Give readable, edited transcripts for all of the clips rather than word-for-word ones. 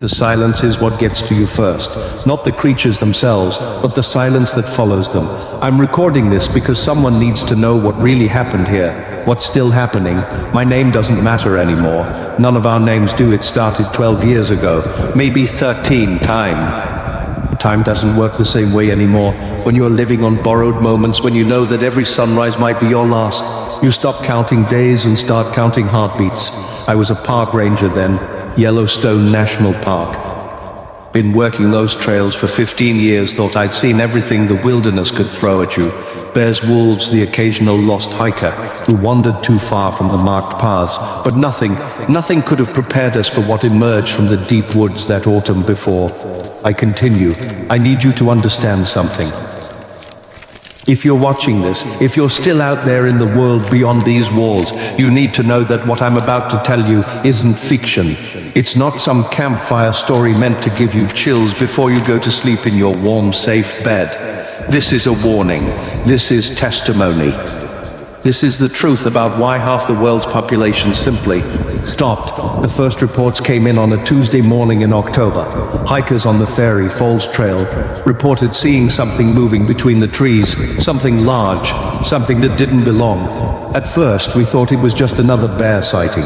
The silence is what gets to you first, not the creatures themselves, but the silence that follows them. I'm recording this because someone needs to know what really happened here, what's still happening. My name doesn't matter anymore. None of our names do. It started 12 years ago, maybe 13. Time doesn't work the same way anymore. When you're living on borrowed moments, when you know that every sunrise might be your last, you stop counting days and start counting heartbeats. I was a park ranger then. Yellowstone National Park. Been working those trails for 15 years, thought I'd seen everything the wilderness could throw at you. Bears, wolves, the occasional lost hiker who wandered too far from the marked paths. But nothing could have prepared us for what emerged from the deep woods that autumn before. I continue. I need you to understand something. If you're watching this, if you're still out there in the world beyond these walls, you need to know that what I'm about to tell you isn't fiction. It's not some campfire story meant to give you chills before you go to sleep in your warm, safe bed. This is a warning. This is testimony. This is the truth about why half the world's population simply stopped. The first reports came in on a Tuesday morning in October. Hikers on the Fairy Falls Trail reported seeing something moving between the trees, something large, something that didn't belong. At first, we thought it was just another bear sighting.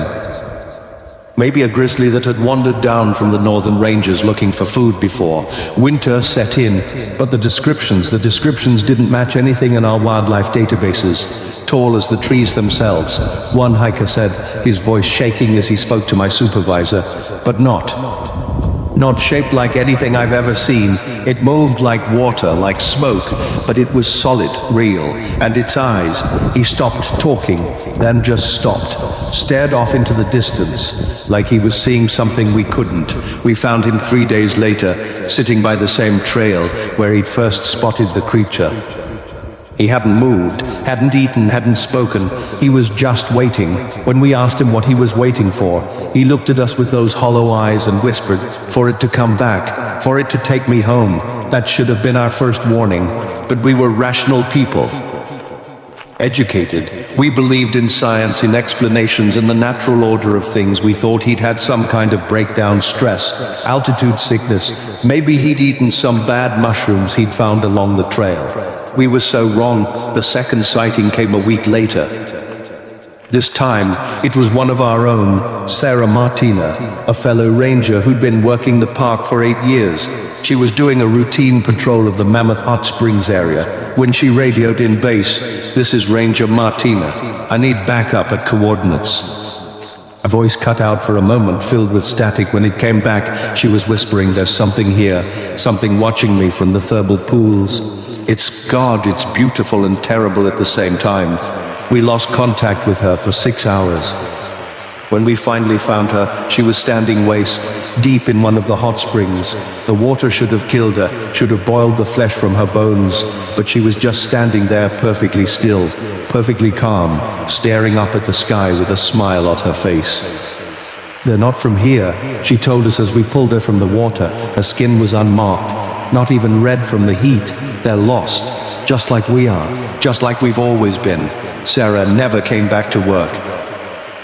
Maybe a grizzly that had wandered down from the northern ranges looking for food before. Winter set in, but the descriptions didn't match anything in our wildlife databases. Tall as the trees themselves, one hiker said, his voice shaking as he spoke to my supervisor, but not shaped like anything I've ever seen. It moved like water, like smoke, but it was solid, real, and its eyes. He stopped talking, then just stopped, stared off into the distance, like he was seeing something we couldn't. We found him 3 days later, sitting by the same trail where he'd first spotted the creature. He hadn't moved, hadn't eaten, hadn't spoken. He was just waiting. When we asked him what he was waiting for, he looked at us with those hollow eyes and whispered, "For it to come back, for it to take me home." That should have been our first warning. But we were rational people. Educated. We believed in science, in explanations, in the natural order of things. We thought he'd had some kind of breakdown, stress, altitude sickness. Maybe he'd eaten some bad mushrooms he'd found along the trail. We were so wrong. The second sighting came a week later. This time, it was one of our own, Sarah Martina, a fellow ranger who'd been working the park for 8 years. She was doing a routine patrol of the Mammoth Hot Springs area when she radioed in base, "This is Ranger Martina. I need backup at coordinates." Her voice cut out for a moment, filled with static. When it came back, she was whispering, "There's something here, something watching me from the thermal pools. It's God, it's beautiful and terrible at the same time." We lost contact with her for 6 hours. When we finally found her, she was standing waist deep in one of the hot springs. The water should have killed her, should have boiled the flesh from her bones, but she was just standing there perfectly still, perfectly calm, staring up at the sky with a smile on her face. "They're not from here," she told us as we pulled her from the water. Her skin was unmarked, not even red from the heat. "They're lost, just like we are, just like we've always been." Sarah never came back to work.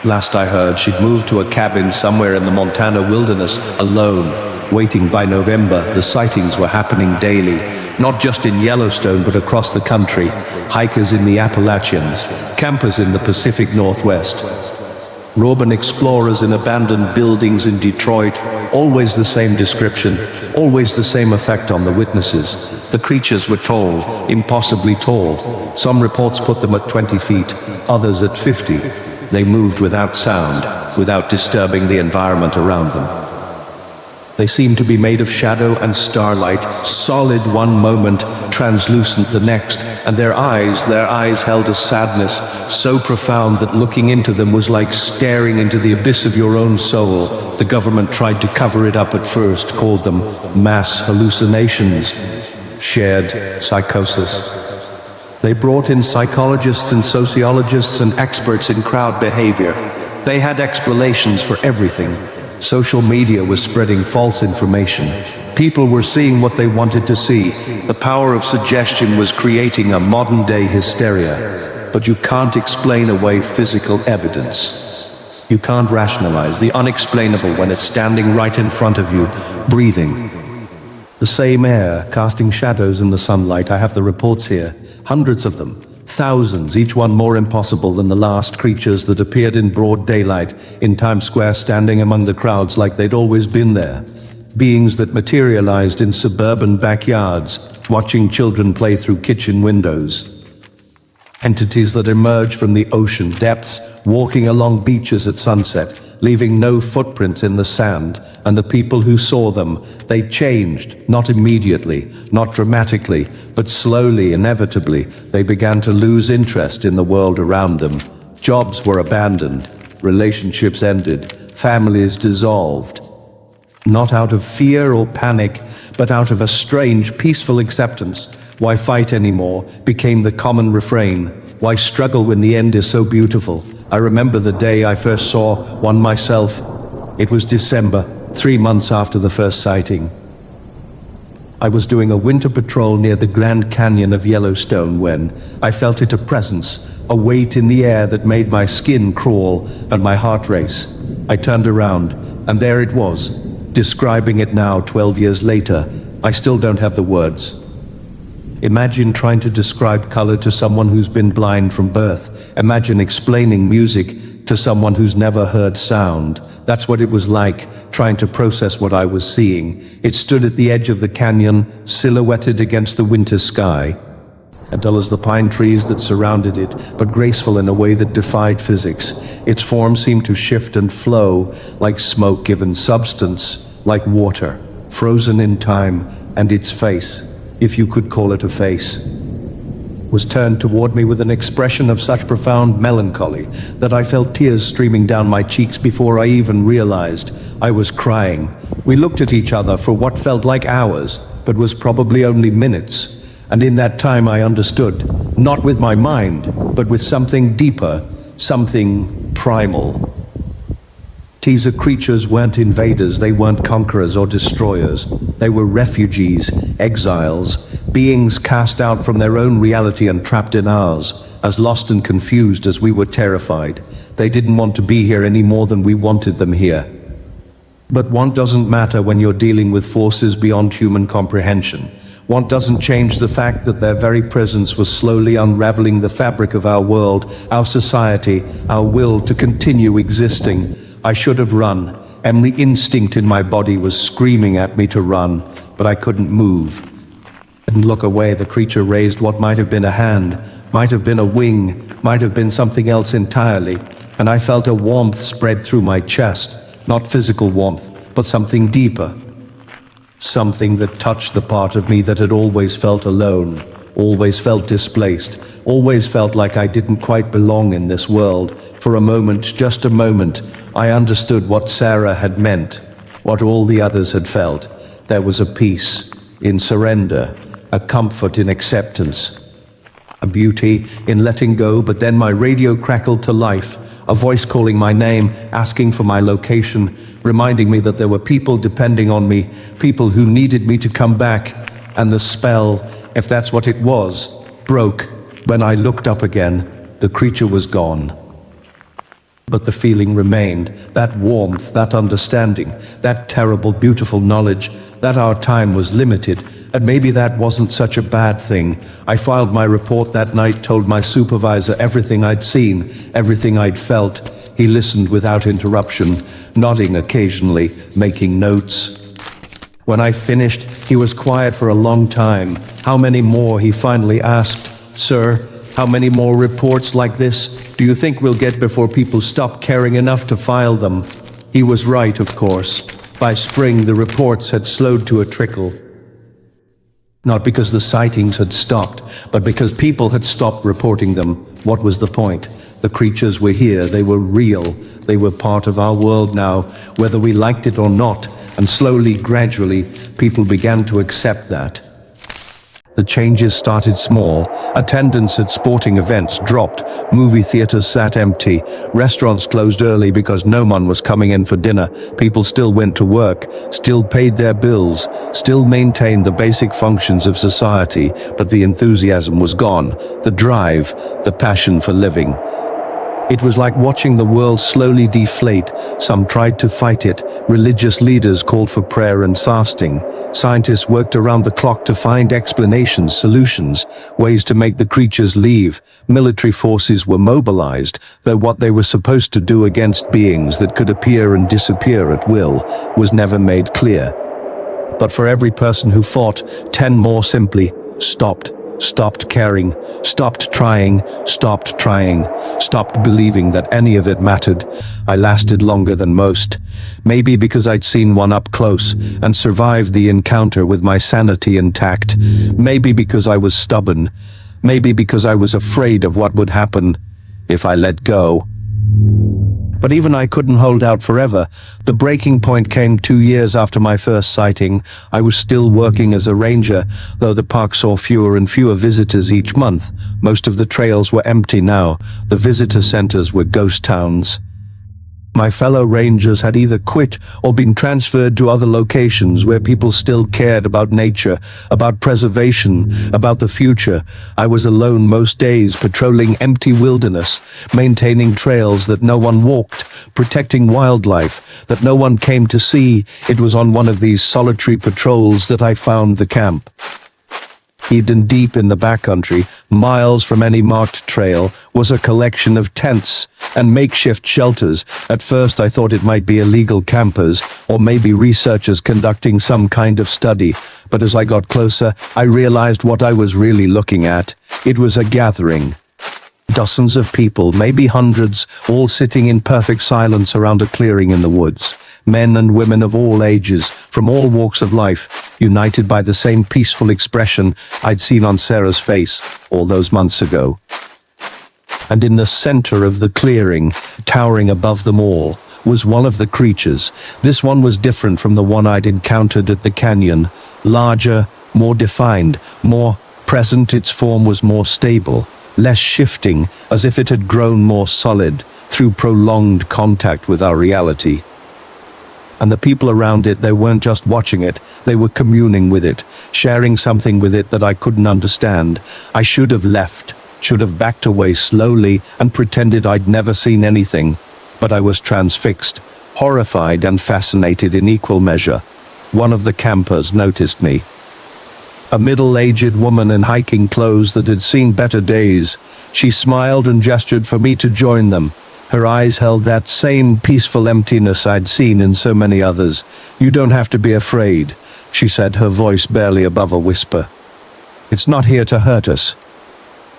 Last I heard, she'd moved to a cabin somewhere in the Montana wilderness, alone, waiting. By November, the sightings were happening daily, not just in Yellowstone, but across the country. Hikers in the Appalachians, campers in the Pacific Northwest, urban explorers in abandoned buildings in Detroit. Always the same description, always the same effect on the witnesses. The creatures were tall, impossibly tall. Some reports put them at 20 feet, others at 50. They moved without sound, without disturbing the environment around them. They seemed to be made of shadow and starlight, solid one moment, translucent the next, and their eyes held a sadness so profound that looking into them was like staring into the abyss of your own soul. The government tried to cover it up at first, called them mass hallucinations, shared psychosis. They brought in psychologists and sociologists and experts in crowd behavior. They had explanations for everything. Social media was spreading false information. People were seeing what they wanted to see. The power of suggestion was creating a modern-day hysteria. But you can't explain away physical evidence. You can't rationalize the unexplainable when it's standing right in front of you, breathing. The same air, casting shadows in the sunlight. I have the reports here, hundreds of them, thousands, each one more impossible than the last. Creatures that appeared in broad daylight in Times Square, standing among the crowds like they'd always been there. Beings that materialized in suburban backyards, watching children play through kitchen windows. Entities that emerge from the ocean depths, walking along beaches at sunset, leaving no footprints in the sand, and the people who saw them, they changed, not immediately, not dramatically, but slowly, inevitably. They began to lose interest in the world around them. Jobs were abandoned, relationships ended, families dissolved. Not out of fear or panic, but out of a strange, peaceful acceptance. Why fight anymore became the common refrain. Why struggle when the end is so beautiful? I remember the day I first saw one myself. It was December, 3 months after the first sighting. I was doing a winter patrol near the Grand Canyon of Yellowstone when I felt it, a presence, a weight in the air that made my skin crawl and my heart race. I turned around, and there it was. Describing it now, 12 years later, I still don't have the words. Imagine trying to describe color to someone who's been blind from birth. Imagine explaining music to someone who's never heard sound. That's what it was like, trying to process what I was seeing. It stood at the edge of the canyon, silhouetted against the winter sky, dull as the pine trees that surrounded it, but graceful in a way that defied physics. Its form seemed to shift and flow, like smoke given substance, like water, frozen in time, and its face, if you could call it a face, was turned toward me with an expression of such profound melancholy that I felt tears streaming down my cheeks before I even realized I was crying. We looked at each other for what felt like hours, but was probably only minutes. And in that time I understood, not with my mind, but with something deeper, something primal. Teaser creatures weren't invaders, they weren't conquerors or destroyers. They were refugees, exiles, beings cast out from their own reality and trapped in ours, as lost and confused as we were terrified. They didn't want to be here any more than we wanted them here. But want doesn't matter when you're dealing with forces beyond human comprehension. Want doesn't change the fact that their very presence was slowly unraveling the fabric of our world, our society, our will to continue existing. I should have run. Every instinct in my body was screaming at me to run, but I couldn't move. I didn't look away. The creature raised what might have been a hand, might have been a wing, might have been something else entirely, and I felt a warmth spread through my chest. Not physical warmth, but something deeper. Something that touched the part of me that had always felt alone, always felt displaced, always felt like I didn't quite belong in this world. For a moment, just a moment, I understood what Sarah had meant, what all the others had felt. There was a peace in surrender, a comfort in acceptance, a beauty in letting go. But then my radio crackled to life, a voice calling my name, asking for my location, reminding me that there were people depending on me, people who needed me to come back. And the spell, if that's what it was, broke. When I looked up again, the creature was gone. But the feeling remained, that warmth, that understanding, that terrible, beautiful knowledge that our time was limited, and maybe that wasn't such a bad thing. I filed my report that night, told my supervisor everything I'd seen, everything I'd felt. He listened without interruption, nodding occasionally, making notes. When I finished, he was quiet for a long time. How many more, he finally asked. Sir, how many more reports like this do you think we'll get before people stop caring enough to file them? He was right, of course. By spring, the reports had slowed to a trickle. Not because the sightings had stopped, but because people had stopped reporting them. What was the point? The creatures were here, they were real, they were part of our world now, whether we liked it or not, and slowly, gradually, people began to accept that. The changes started small. Attendance at sporting events dropped. Movie theaters sat empty. Restaurants closed early because no one was coming in for dinner. People still went to work, still paid their bills, still maintained the basic functions of society, but the enthusiasm was gone. The drive, the passion for living. It was like watching the world slowly deflate. Some tried to fight it. Religious leaders called for prayer and fasting. Scientists worked around the clock to find explanations, solutions, ways to make the creatures leave. Military forces were mobilized, though what they were supposed to do against beings that could appear and disappear at will was never made clear. But for every person who fought, 10 more simply stopped caring, stopped trying, stopped believing that any of it mattered. I lasted longer than most. Maybe because I'd seen one up close and survived the encounter with my sanity intact. Maybe because I was stubborn. Maybe because I was afraid of what would happen if I let go. But even I couldn't hold out forever. The breaking point came 2 years after my first sighting. I was still working as a ranger, though the park saw fewer and fewer visitors each month. Most of the trails were empty now. The visitor centers were ghost towns. My fellow rangers had either quit or been transferred to other locations where people still cared about nature, about preservation, about the future. I was alone most days, patrolling empty wilderness, maintaining trails that no one walked, protecting wildlife that no one came to see. It was on one of these solitary patrols that I found the camp. Hidden deep in the backcountry, miles from any marked trail, was a collection of tents and makeshift shelters. At first I thought it might be illegal campers, or maybe researchers conducting some kind of study, but as I got closer, I realized what I was really looking at. It was a gathering. Dozens of people, maybe hundreds, all sitting in perfect silence around a clearing in the woods. Men and women of all ages, from all walks of life, united by the same peaceful expression I'd seen on Sarah's face all those months ago. And in the center of the clearing, towering above them all, was one of the creatures. This one was different from the one I'd encountered at the canyon. Larger, more defined, more present. Its form was more stable, less shifting, as if it had grown more solid through prolonged contact with our reality. And the people around it, they weren't just watching it, they were communing with it, sharing something with it that I couldn't understand. I should have left, should have backed away slowly and pretended I'd never seen anything, but I was transfixed, horrified and fascinated in equal measure. One of the campers noticed me. A middle-aged woman in hiking clothes that had seen better days. She smiled and gestured for me to join them. Her eyes held that same peaceful emptiness I'd seen in so many others. "You don't have to be afraid," she said, her voice barely above a whisper. "It's not here to hurt us.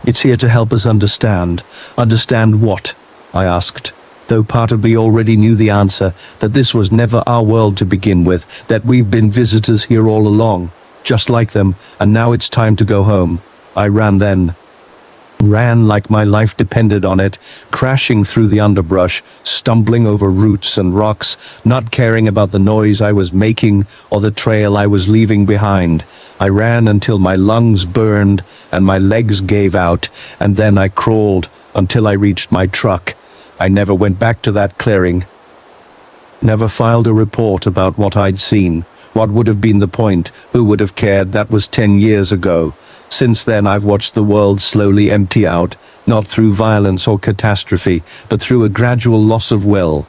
It's here to help us understand." "Understand what?" I asked, though part of me already knew the answer, that this was never our world to begin with, that we've been visitors here all along, just like them, and now it's time to go home. I ran then. Ran like my life depended on it, crashing through the underbrush, stumbling over roots and rocks, not caring about the noise I was making or the trail I was leaving behind. I ran until my lungs burned and my legs gave out, and then I crawled until I reached my truck. I never went back to that clearing. Never filed a report about what I'd seen. What would have been the point? Who would have cared? That was 10 years ago. Since then, I've watched the world slowly empty out, not through violence or catastrophe, but through a gradual loss of will.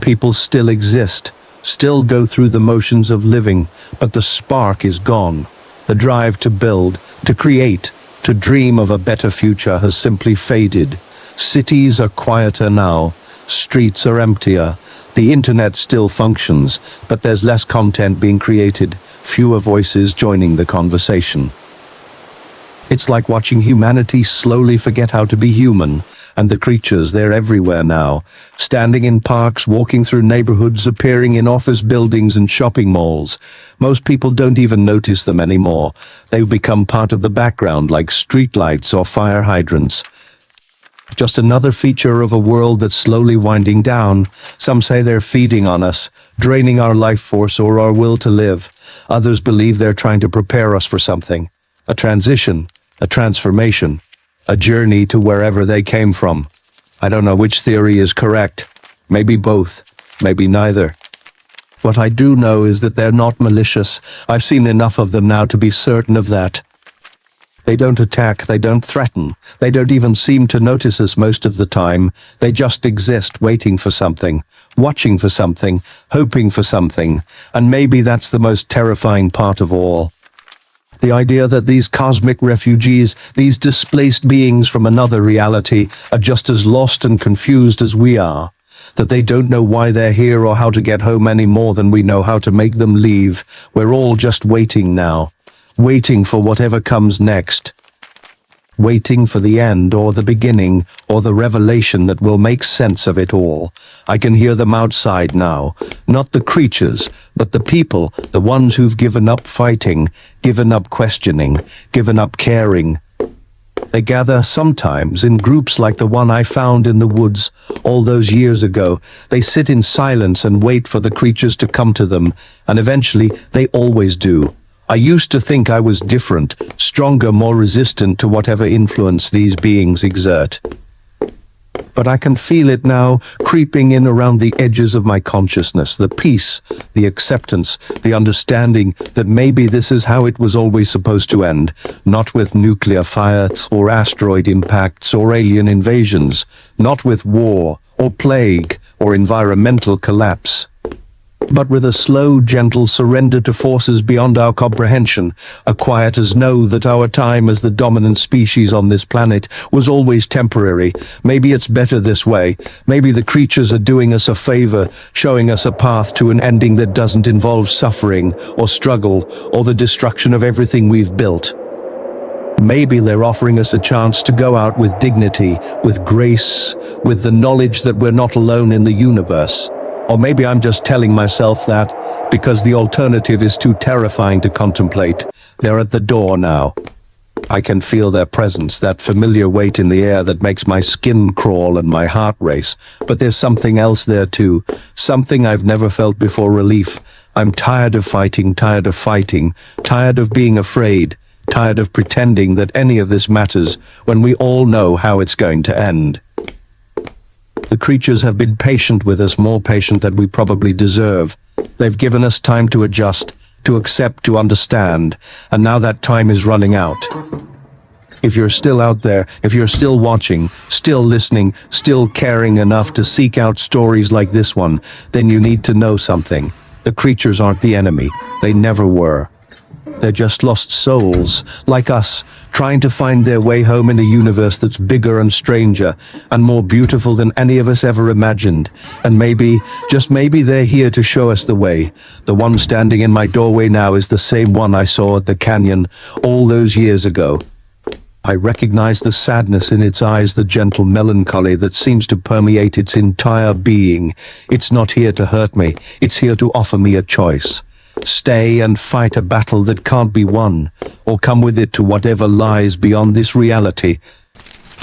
People still exist, still go through the motions of living, but the spark is gone. The drive to build, to create, to dream of a better future has simply faded. Cities are quieter now. Streets are emptier. The internet still functions, but there's less content being created, fewer voices joining the conversation. It's like watching humanity slowly forget how to be human, and the creatures, they're everywhere now, standing in parks, walking through neighborhoods, appearing in office buildings and shopping malls. Most people don't even notice them anymore. They've become part of the background, like streetlights or fire hydrants. Just another feature of a world that's slowly winding down. Some say they're feeding on us, draining our life force or our will to live. Others believe they're trying to prepare us for something. A transition, a transformation, a journey to wherever they came from. I don't know which theory is correct. Maybe both, maybe neither. What I do know is that they're not malicious. I've seen enough of them now to be certain of that. They don't attack, they don't threaten, they don't even seem to notice us most of the time. They just exist, waiting for something, watching for something, hoping for something, and maybe that's the most terrifying part of all. The idea that these cosmic refugees, these displaced beings from another reality, are just as lost and confused as we are. That they don't know why they're here or how to get home any more than we know how to make them leave. We're all just waiting now. Waiting for whatever comes next. Waiting for the end or the beginning or the revelation that will make sense of it all. I can hear them outside now. Not the creatures, but the people, the ones who've given up fighting, given up questioning, given up caring. They gather sometimes in groups like the one I found in the woods all those years ago. They sit in silence and wait for the creatures to come to them, and eventually they always do. I used to think I was different, stronger, more resistant to whatever influence these beings exert. But I can feel it now, creeping in around the edges of my consciousness, the peace, the acceptance, the understanding that maybe this is how it was always supposed to end, not with nuclear fires or asteroid impacts or alien invasions, not with war or plague or environmental collapse, but with a slow, gentle surrender to forces beyond our comprehension, a quiet as know that our time as the dominant species on this planet was always temporary. Maybe it's better this way. Maybe the creatures are doing us a favor, showing us a path to an ending that doesn't involve suffering or struggle or the destruction of everything we've built. Maybe they're offering us a chance to go out with dignity, with grace, with the knowledge that we're not alone in the universe. Or maybe I'm just telling myself that because the alternative is too terrifying to contemplate. They're at the door now. I can feel their presence, that familiar weight in the air that makes my skin crawl and my heart race. But there's something else there too, something I've never felt before: relief. I'm tired of fighting, tired of being afraid, tired of pretending that any of this matters when we all know how it's going to end. The creatures have been patient with us, more patient than we probably deserve. They've given us time to adjust, to accept, to understand, and now that time is running out. If you're still out there, if you're still watching, still listening, still caring enough to seek out stories like this one, then you need to know something. The creatures aren't the enemy. They never were. They're just lost souls, like us, trying to find their way home in a universe that's bigger and stranger, and more beautiful than any of us ever imagined. And maybe, just maybe, they're here to show us the way. The one standing in my doorway now is the same one I saw at the canyon all those years ago. I recognize the sadness in its eyes, the gentle melancholy that seems to permeate its entire being. It's not here to hurt me, it's here to offer me a choice. Stay and fight a battle that can't be won, or come with it to whatever lies beyond this reality.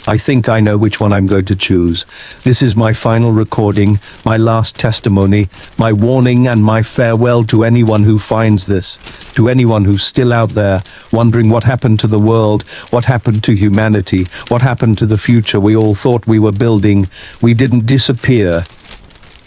I think I know which one I'm going to choose. This is my final recording, my last testimony, my warning and my farewell to anyone who finds this, to anyone who's still out there, wondering what happened to the world, what happened to humanity, what happened to the future we all thought we were building. We didn't disappear.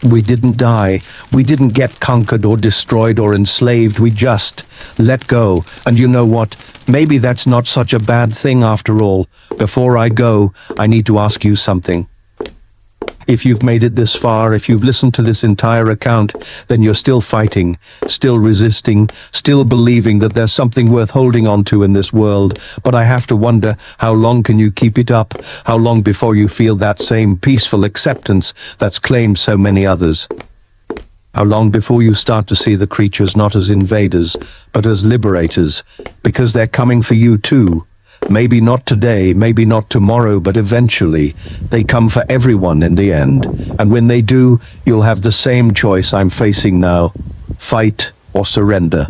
We didn't die. We didn't get conquered or destroyed or enslaved. We just let go. And you know what? Maybe that's not such a bad thing after all. Before I go, I need to ask you something. If you've made it this far, if you've listened to this entire account, then you're still fighting, still resisting, still believing that there's something worth holding on to in this world. But I have to wonder, how long can you keep it up? How long before you feel that same peaceful acceptance that's claimed so many others? How long before you start to see the creatures not as invaders, but as liberators? Because they're coming for you too. Maybe not today, maybe not tomorrow, but eventually they come for everyone in the end. And when they do, you'll have the same choice I'm facing now: fight or surrender.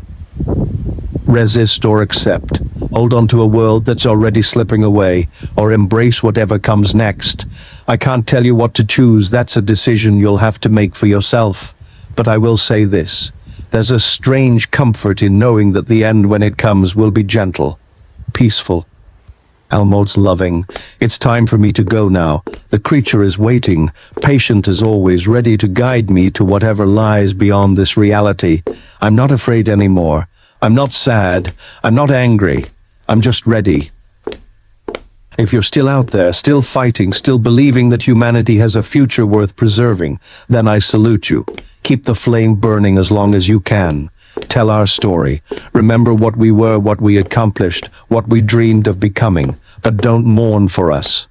Resist or accept. Hold on to a world that's already slipping away, or embrace whatever comes next. I can't tell you what to choose. That's a decision you'll have to make for yourself. But I will say this: there's a strange comfort in knowing that the end, when it comes, will be gentle, peaceful, almost loving. It's time for me to go now. The creature is waiting, patient as always, ready to guide me to whatever lies beyond this reality. I'm not afraid anymore. I'm not sad. I'm not angry. I'm just ready. If you're still out there, still fighting, still believing that humanity has a future worth preserving, then I salute you. Keep the flame burning as long as you can. Tell our story. Remember what we were, what we accomplished, what we dreamed of becoming. But don't mourn for us.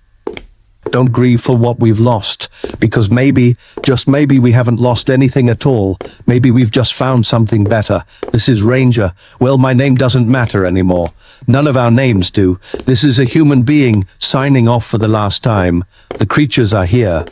Don't grieve for what we've lost, because maybe, just maybe, we haven't lost anything at all. Maybe we've just found something better. This is Ranger. Well, my name doesn't matter anymore. None of our names do. This is a human being signing off for the last time. The creatures are here.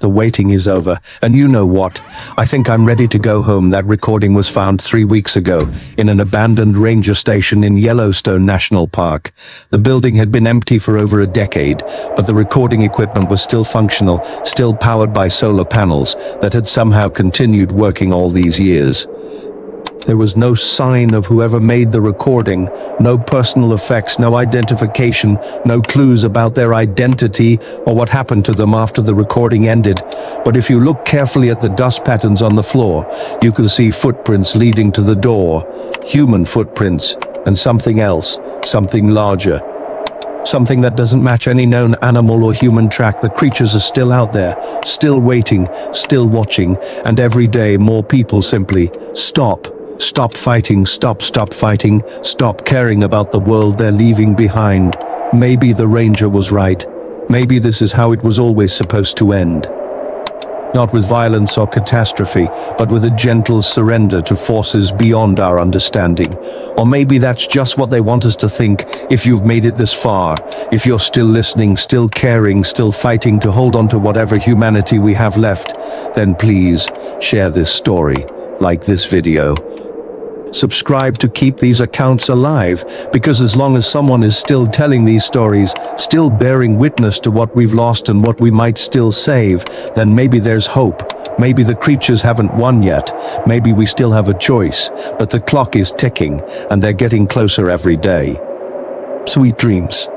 The waiting is over, and you know what? I think I'm ready to go home. That recording was found 3 weeks ago in an abandoned ranger station in Yellowstone National Park. The building had been empty for over a decade, but the recording equipment was still functional, still powered by solar panels that had somehow continued working all these years. There was no sign of whoever made the recording, no personal effects, no identification, no clues about their identity or what happened to them after the recording ended. But if you look carefully at the dust patterns on the floor, you can see footprints leading to the door, human footprints, and something else, something larger. Something that doesn't match any known animal or human track. The creatures are still out there, still waiting, still watching, and every day more people simply stop. Stop fighting, stop fighting, stop caring about the world they're leaving behind. Maybe the Ranger was right. Maybe this is how it was always supposed to end. Not with violence or catastrophe, but with a gentle surrender to forces beyond our understanding. Or maybe that's just what they want us to think. If you've made it this far, if you're still listening, still caring, still fighting to hold on to whatever humanity we have left, then please share this story, like this video. Subscribe to keep these accounts alive, because as long as someone is still telling these stories, still bearing witness to what we've lost and what we might still save, then maybe there's hope. Maybe the creatures haven't won yet. Maybe we still have a choice, but the clock is ticking and they're getting closer every day. Sweet dreams.